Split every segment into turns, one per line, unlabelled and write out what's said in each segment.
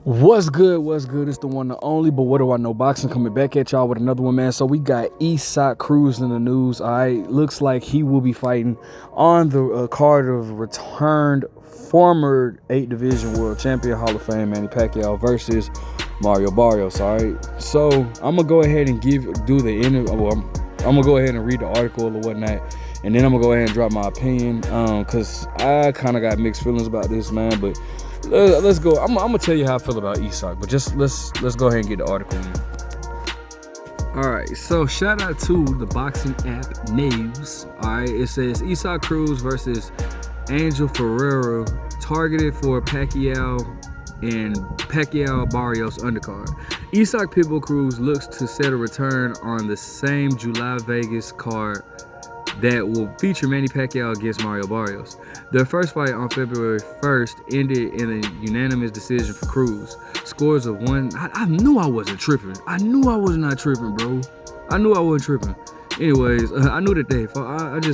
What's good? What's good? It's the one and only, but what do I know? Boxing coming back at y'all with another one, man. So we got Cruz in the news. All right, looks like he will be fighting on the card of returned former 8 Division World Champion, Hall of Fame Manny Pacquiao versus Marrio Barrios. All right, so I'm gonna go ahead and do the interview. I'm gonna go ahead and read the article or whatnot, and then I'm gonna go ahead and drop my opinion. Cause I kind of got mixed feelings about this, man, but. Let's go. I'm gonna tell you how I feel about but just let's go ahead and get the article in. All right, so shout out to the boxing app News. All right, it says Cruz versus Angel Ferrero targeted for Pacquiao and Pacquiao Barrios undercard. Pitbull Cruz looks to set a return on the same July Vegas card that will feature Manny Pacquiao against Marrio Barrios. Their first fight on February 1st ended in a unanimous decision for Cruz. Scores of one. I knew I wasn't tripping. I knew I was not tripping, bro. I knew I wasn't tripping. Anyways, I knew that they fought.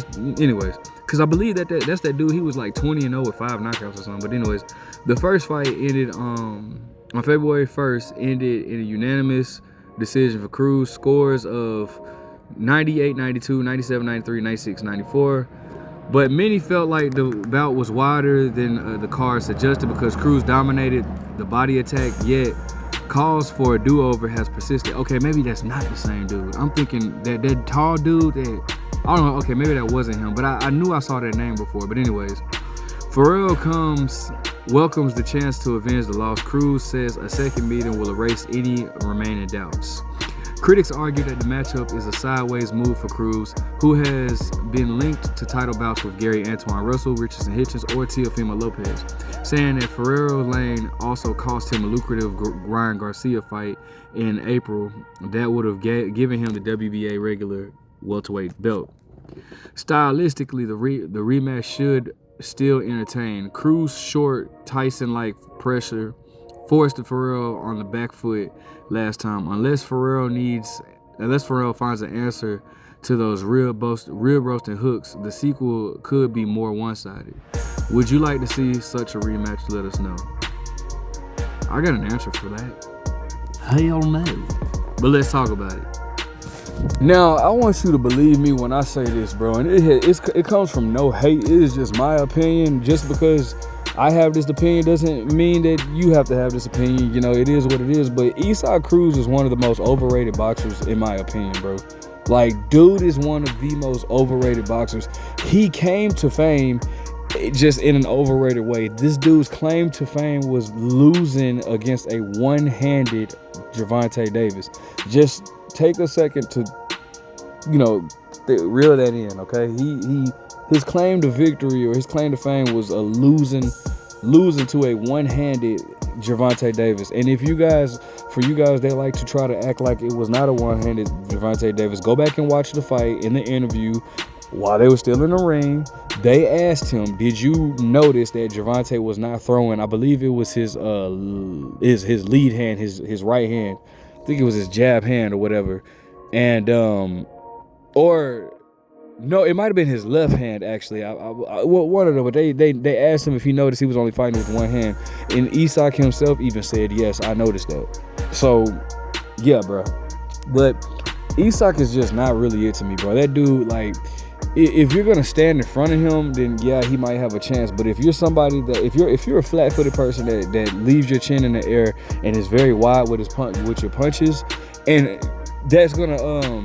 Anyways, because I believe that's that dude. He was like 20-0 with 5 knockouts or something. But anyways, the first fight ended on February 1st ended in a unanimous decision for Cruz. Scores of 98, 92, 97, 93, 96, 94. But many felt like the bout was wider than the card suggested because Cruz dominated the body attack, yet calls for a do-over has persisted. Okay, maybe that's not the same dude. I'm thinking that tall dude that, I don't know, okay, maybe that wasn't him, but I knew I saw that name before. But anyways, Ferrero welcomes the chance to avenge the loss. Cruz says a second meeting will erase any remaining doubts. Critics argue that the matchup is a sideways move for Cruz, who has been linked to title bouts with Gary Antoine Russell, Richardson Hitchens, or Teofimo Lopez, saying that Ferrero lane also cost him a lucrative Ryan Garcia fight in April that would have given him the WBA regular welterweight belt. Stylistically, the rematch should still entertain. Cruz' short, Tyson-like pressure forced Ferrero on the back foot last time. Unless Ferrero finds an answer to those rib roasting hooks, the sequel could be more one-sided. Would you like to see such a rematch? Let us know. I got an answer for that. Hell no. But let's talk about it. Now, I want you to believe me when I say this, bro, and it comes from no hate. It is just my opinion. Just because I have this opinion doesn't mean that you have to have this opinion. You know, it is what it is. But Cruz is one of the most overrated boxers, in my opinion, bro. Like, dude is one of the most overrated boxers. He came to fame just in an overrated way. This dude's claim to fame was losing against a one-handed Gervonta Davis. Just take a second to, reel that in, okay? His claim to victory or his claim to fame was a losing to a one-handed Gervonta Davis. And for you guys that like to try to act like it was not a one-handed Gervonta Davis, go back and watch the fight. In the interview, while they were still in the ring, they asked him, did you notice that Gervonta was not throwing? I believe it was his lead hand, his right hand. I think it was his jab hand or whatever. And no, it might have been his left hand, actually. One of them, but they asked him if he noticed he was only fighting with one hand. And himself even said, yes, I noticed that. So, yeah, bro. But is just not really it to me, bro. That dude, like, if you're going to stand in front of him, then, yeah, he might have a chance. But if you're somebody that, if you're a flat-footed person that leaves your chin in the air and is very wide with your punches, and that's going to,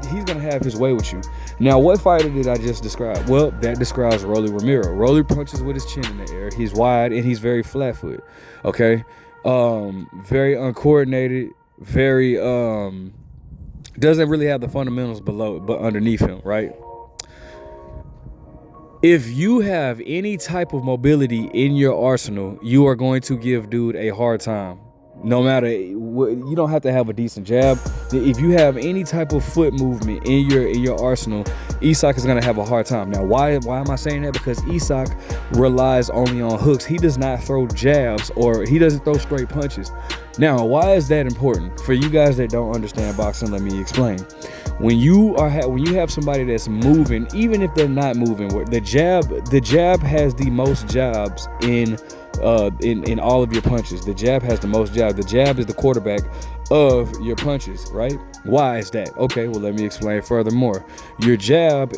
he's going to have his way with you. Now, what fighter did I just describe? Well, that describes Rolly Romero. Rolly punches with his chin in the air. He's wide and he's very flat-footed, okay? Very uncoordinated, very, doesn't really have the fundamentals but underneath him, right? If you have any type of mobility in your arsenal, you are going to give dude a hard time. No matter what, you don't have to have a decent jab. If you have any type of foot movement in your arsenal, is gonna have a hard time. Now, why am I saying that? Because relies only on hooks. He does not throw jabs, or he doesn't throw straight punches. Now, why is that important? For you guys that don't understand boxing, let me explain. When you have somebody that's moving, even if they're not moving, the jab has the most jabs in in all of your punches. The jab has the most jab. The jab is the quarterback of your punches, right? Why is that? Okay, well, let me explain furthermore. Your jab,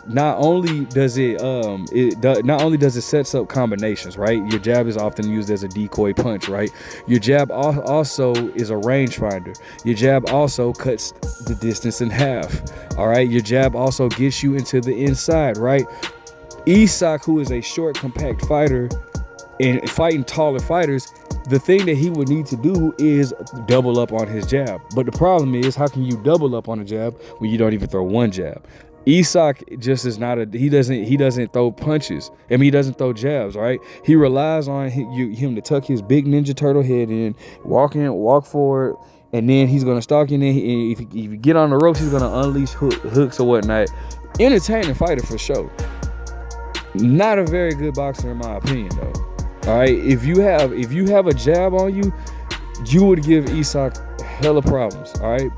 not only does it sets up combinations, right? Your jab is often used as a decoy punch, right? Your jab also is a rangefinder. Your jab also cuts the distance in half. All right, your jab also gets you into the inside, right? Isak, who is a short, compact fighter and fighting taller fighters, the thing that he would need to do is double up on his jab. But the problem is, how can you double up on a jab when you don't even throw one jab? Isak just is not he doesn't throw punches. I mean, he doesn't throw jabs, right? He relies on him to tuck his big Ninja Turtle head in, walk forward, and then he's gonna stalk you. And then if you get on the ropes, he's gonna unleash hooks or whatnot. Entertaining fighter for sure. Not a very good boxer in my opinion, though. All right, if you have a jab on you, you would give Isak hella problems. All right,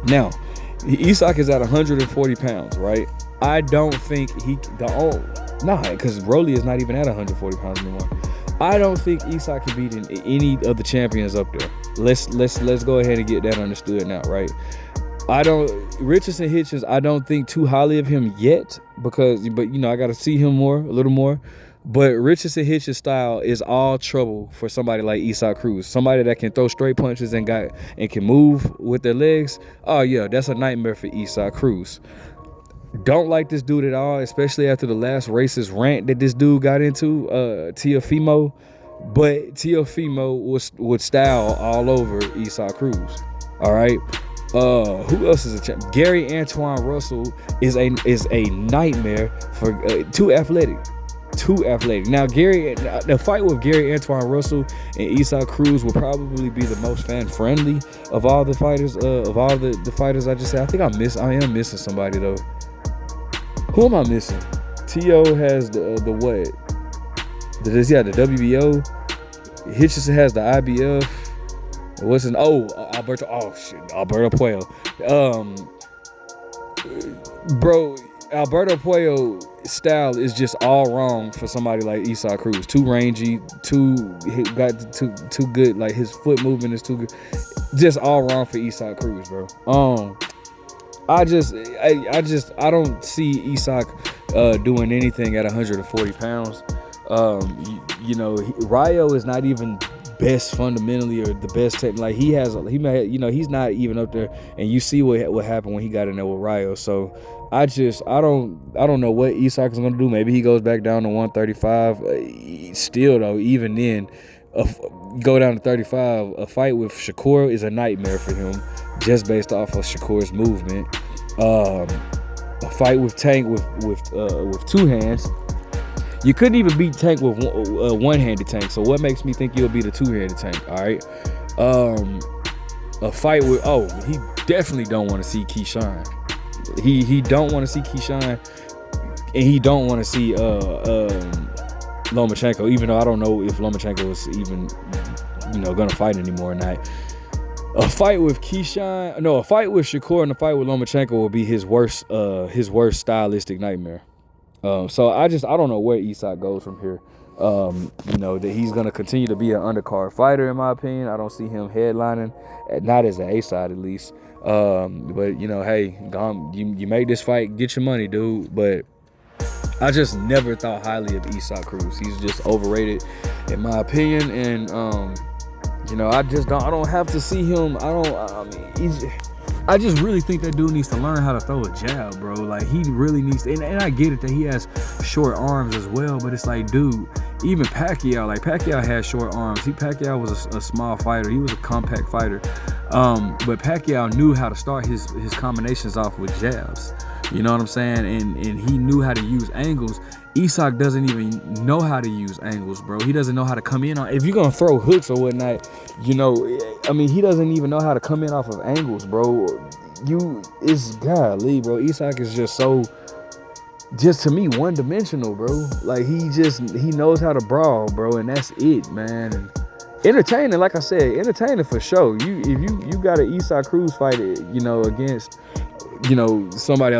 now Isak is at 140 pounds, right? I don't think because Broly is not even at 140 pounds anymore. I don't think Isak can beat any of the champions up there. Let's go ahead and get that understood now, right? Richardson Hitchens, I don't think too highly of him yet but I got to see him a little more. But Richardson Hitchens' style is all trouble for somebody like Isak Cruz. Somebody that can throw straight punches and can move with their legs. Oh yeah, that's a nightmare for Isak Cruz. Don't like this dude at all, especially after the last racist rant that this dude got into, Teofimo. But Teofimo would style all over Isak Cruz. All right. Who else is a champ? Gary Antoine Russell is a nightmare for too athletic. Now, the fight with Gary Antoine Russell and Isak Cruz will probably be the most fan friendly of all the fighters. The fighters I just said. I think I am missing somebody though. Who am I missing? T.O. has the what? Does he have the WBO? Hitchison has the IBF. What's his? Alberto. Oh shit, Alberto Puello. Bro, Alberto Puello style is just all wrong for somebody like Isak Cruz. Too rangy, too good. Like his foot movement is too good. Just all wrong for Isak Cruz, bro. I don't see Isak doing anything at 140 pounds. Rayo is not even best fundamentally or the best tech. Like he's not even up there, and you see what happened when he got in there with Rayo. So I don't know what Isak is gonna do. Maybe he goes back down to 135. Still though, even then, go down to 35. A fight with Shakur is a nightmare for him, just based off of Shakur's movement. A fight with Tank with two hands. You couldn't even beat Tank with one-handed Tank. So what makes me think you'll beat a two-handed Tank? All right. A fight with he definitely don't want to see Keyshawn. He don't want to see Keyshawn, and he don't want to see Lomachenko. Even though I don't know if Lomachenko is even gonna fight anymore or not. A fight with Shakur and a fight with Lomachenko will be his worst stylistic nightmare. So I don't know where Isak goes from here. That he's gonna continue to be an undercard fighter, in my opinion. I don't see him headlining, not as an A side at least. But hey, you made this fight, get your money, dude. But I just never thought highly of Isak Cruz. He's just overrated, in my opinion. And I don't have to see him. I just really think that dude needs to learn how to throw a jab, bro. Like, he really needs to, and I get it that he has short arms as well, but it's like, dude, even Pacquiao had short arms. Pacquiao was a small fighter. He was a compact fighter. But Pacquiao knew how to start his combinations off with jabs. You know what I'm saying? And he knew how to use angles. Isak doesn't even know how to use angles, bro. He doesn't know how to come in on. If you're gonna throw hooks or whatnot, he doesn't even know how to come in off of angles, bro. It's golly, bro. Isak is just to me, one-dimensional, bro. Like, he knows how to brawl, bro, and that's it, man. And entertaining, like I said, entertaining for sure. If you got an Isak Cruz fight, against, somebody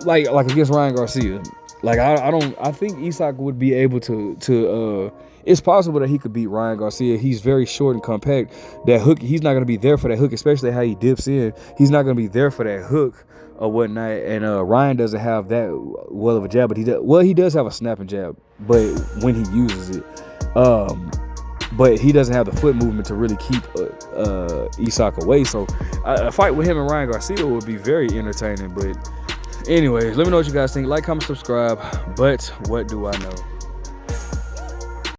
like against Ryan Garcia. Like, I think Isak would be able to it's possible that he could beat Ryan Garcia. He's very short and compact. That hook, he's not going to be there for that hook, especially how he dips in. He's not going to be there for that hook or whatnot. And Ryan doesn't have that well of a jab, but he does have a snapping jab, but when he uses it. But he doesn't have the foot movement to really keep Isak away. So a fight with him and Ryan Garcia would be very entertaining. But anyways, let me know what you guys think. Like, comment, subscribe. But what do I know?